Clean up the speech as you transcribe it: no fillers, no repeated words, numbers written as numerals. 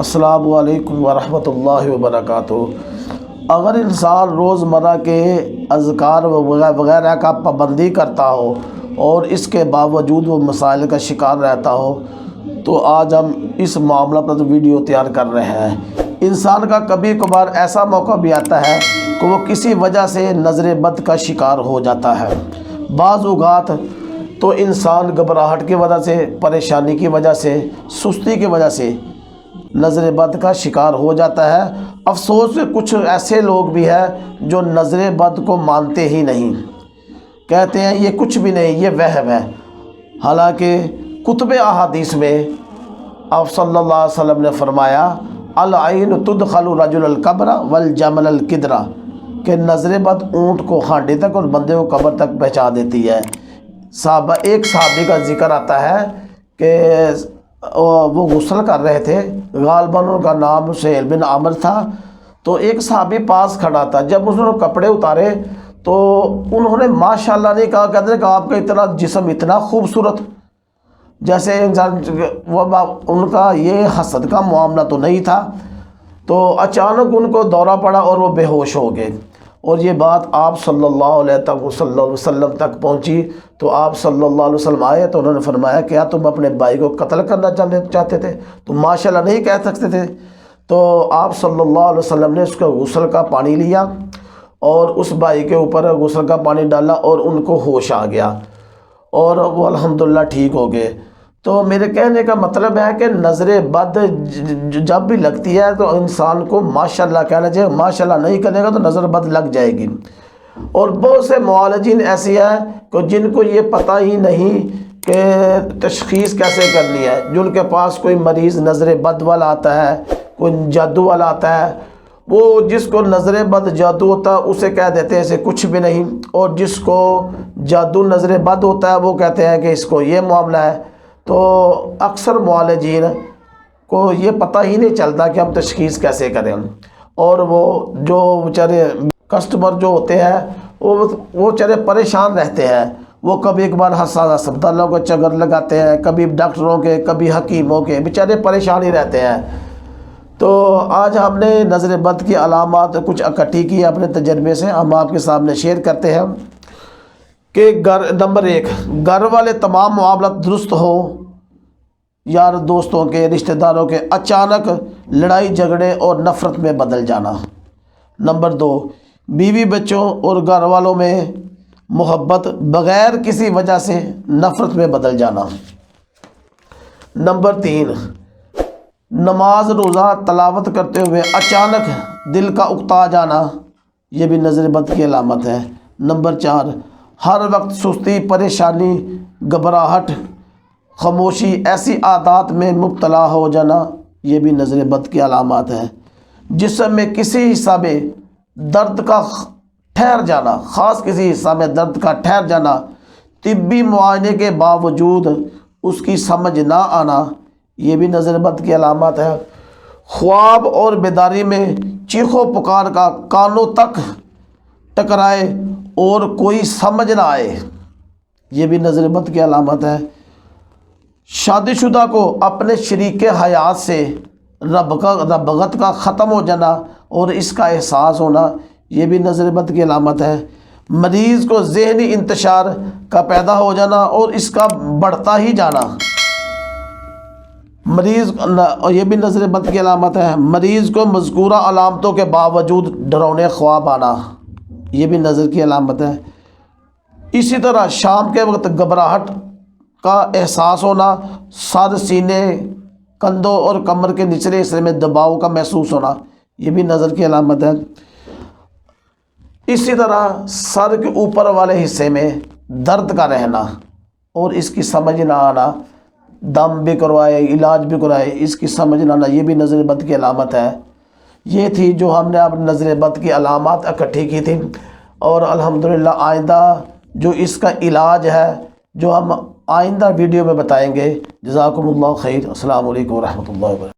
السلام علیکم ورحمۃ اللہ وبرکاتہ۔ اگر انسان روزمرہ کے اذکار وغیرہ کا پابندی کرتا ہو اور اس کے باوجود وہ مسائل کا شکار رہتا ہو تو آج ہم اس معاملہ پر ویڈیو تیار کر رہے ہیں۔ انسان کا کبھی کبھار ایسا موقع بھی آتا ہے کہ وہ کسی وجہ سے نظر بد کا شکار ہو جاتا ہے۔ بعض اوقات تو انسان گھبراہٹ کی وجہ سے، پریشانی کی وجہ سے، سستی کی وجہ سے نظر بد کا شکار ہو جاتا ہے۔ افسوس کچھ ایسے لوگ بھی ہیں جو نظر بد کو مانتے ہی نہیں، کہتے ہیں یہ کچھ بھی نہیں، یہ وہم ہے۔ حالانکہ کتب احادیث میں آپ صلی اللہ علیہ وسلم نے فرمایا العین تدخل رجل القبر والجمل القدرہ، کہ نظر بد اونٹ کو ہانڈی تک اور بندے کو قبر تک پہنچا دیتی ہے۔ ایک صحابی کا ذکر آتا ہے کہ وہ غسل کر رہے تھے، غالباً ان کا نام سہیل بن عامر تھا، تو ایک صحابی پاس کھڑا تھا۔ جب انہوں نے کپڑے اتارے تو انہوں نے ماشاءاللہ نہیں کہا، کہتے ہیں کہ آپ کا اتنا جسم اتنا خوبصورت، جیسے انسان ان کا یہ حسد کا معاملہ تو نہیں تھا۔ تو اچانک ان کو دورہ پڑا اور وہ بے ہوش ہو گئے، اور یہ بات آپ صلی اللہ علیہ وسلم تک پہنچی۔ تو آپ صلی اللہ علیہ وسلم آئے تو انہوں نے فرمایا کیا تم اپنے بھائی کو قتل کرنا چاہتے تھے؟ تم ماشاءاللہ نہیں کہہ سکتے تھے؟ تو آپ صلی اللہ علیہ وسلم نے اس کا غسل کا پانی لیا اور اس بھائی کے اوپر غسل کا پانی ڈالا اور ان کو ہوش آ گیا اور وہ الحمدللہ ٹھیک ہو گئے۔ تو میرے کہنے کا مطلب ہے کہ نظر بد جب بھی لگتی ہے تو انسان کو ماشاءاللہ کہنا چاہیے، ماشاءاللہ نہیں کرے گا تو نظر بد لگ جائے گی۔ اور بہت سے معالجین ایسے ہیں کہ جن کو یہ پتہ ہی نہیں کہ تشخیص کیسے کرنی ہے، جن کے پاس کوئی مریض نظر بد والا آتا ہے، کوئی جادو والا آتا ہے، وہ جس کو نظر بد جادو ہوتا ہے اسے کہہ دیتے ہیں اسے کچھ بھی نہیں، اور جس کو جادو نظر بد ہوتا ہے وہ کہتے ہیں کہ اس کو یہ معاملہ ہے۔ تو اکثر معالجین کو یہ پتہ ہی نہیں چلتا کہ ہم تشخیص کیسے کریں، اور وہ جو بیچارے کسٹمر جو ہوتے ہیں وہ بیچارے پریشان رہتے ہیں۔ وہ کبھی ایک بار ہسپتالوں کو چکر لگاتے ہیں، کبھی ڈاکٹروں کے، کبھی حکیموں کے، بیچارے پریشان ہی رہتے ہیں۔ تو آج ہم نے نظر بد کی علامات کچھ اکٹھی کی اپنے تجربے سے، ہم آپ کے سامنے شیئر کرتے ہیں کہ نمبر 1، گھر والے تمام معاملات درست ہوں، یار دوستوں کے، رشتہ داروں کے اچانک لڑائی جھگڑے اور نفرت میں بدل جانا۔ نمبر 2، بیوی بچوں اور گھر والوں میں محبت بغیر کسی وجہ سے نفرت میں بدل جانا۔ نمبر 3، نماز روزہ تلاوت کرتے ہوئے اچانک دل کا اکتا جانا، یہ بھی نظر بد کی علامت ہے۔ نمبر 4، ہر وقت سستی، پریشانی، گھبراہٹ، خاموشی، ایسی عادات میں مبتلا ہو جانا، یہ بھی نظر بد کی علامات ہے۔ جسم میں کسی حصہ میں درد کا ٹھہر جانا، خاص کسی حصہ میں درد کا ٹھہر جانا، طبی معائنے کے باوجود اس کی سمجھ نہ آنا، یہ بھی نظر بد کی علامات ہے۔ خواب اور بیداری میں چیخو پکار کا کانوں تک ٹکرائے اور کوئی سمجھ نہ آئے، یہ بھی نظر بد کی علامت ہے۔ شادی شدہ کو اپنے شریک حیات سے رغبت کا ختم ہو جانا اور اس کا احساس ہونا، یہ بھی نظر بد کی علامت ہے۔ مریض کو ذہنی انتشار کا پیدا ہو جانا اور اس کا بڑھتا ہی جانا، یہ بھی نظر بد کی علامت ہے۔ مریض کو مذکورہ علامتوں کے باوجود ڈراؤنے خواب آنا، یہ بھی نظر کی علامت ہے۔ اسی طرح شام کے وقت گھبراہٹ کا احساس ہونا، سر، سینے، کندھوں اور کمر کے نچلے حصے میں دباؤ کا محسوس ہونا، یہ بھی نظر کی علامت ہے۔ اسی طرح سر کے اوپر والے حصے میں درد کا رہنا اور اس کی سمجھ نہ آنا، دم بھی کروائے، علاج بھی کروائے، اس کی سمجھ نہ آنا، یہ بھی نظر بد کی علامت ہے۔ یہ تھی جو ہم نے اب نظر بد کی علامات اکٹھی کی تھی، اور الحمدللہ آئندہ جو اس کا علاج ہے جو ہم آئندہ ویڈیو میں بتائیں گے۔ جزاکم اللہ خیر۔ السلام علیکم ورحمۃ اللہ وبرکاتہ۔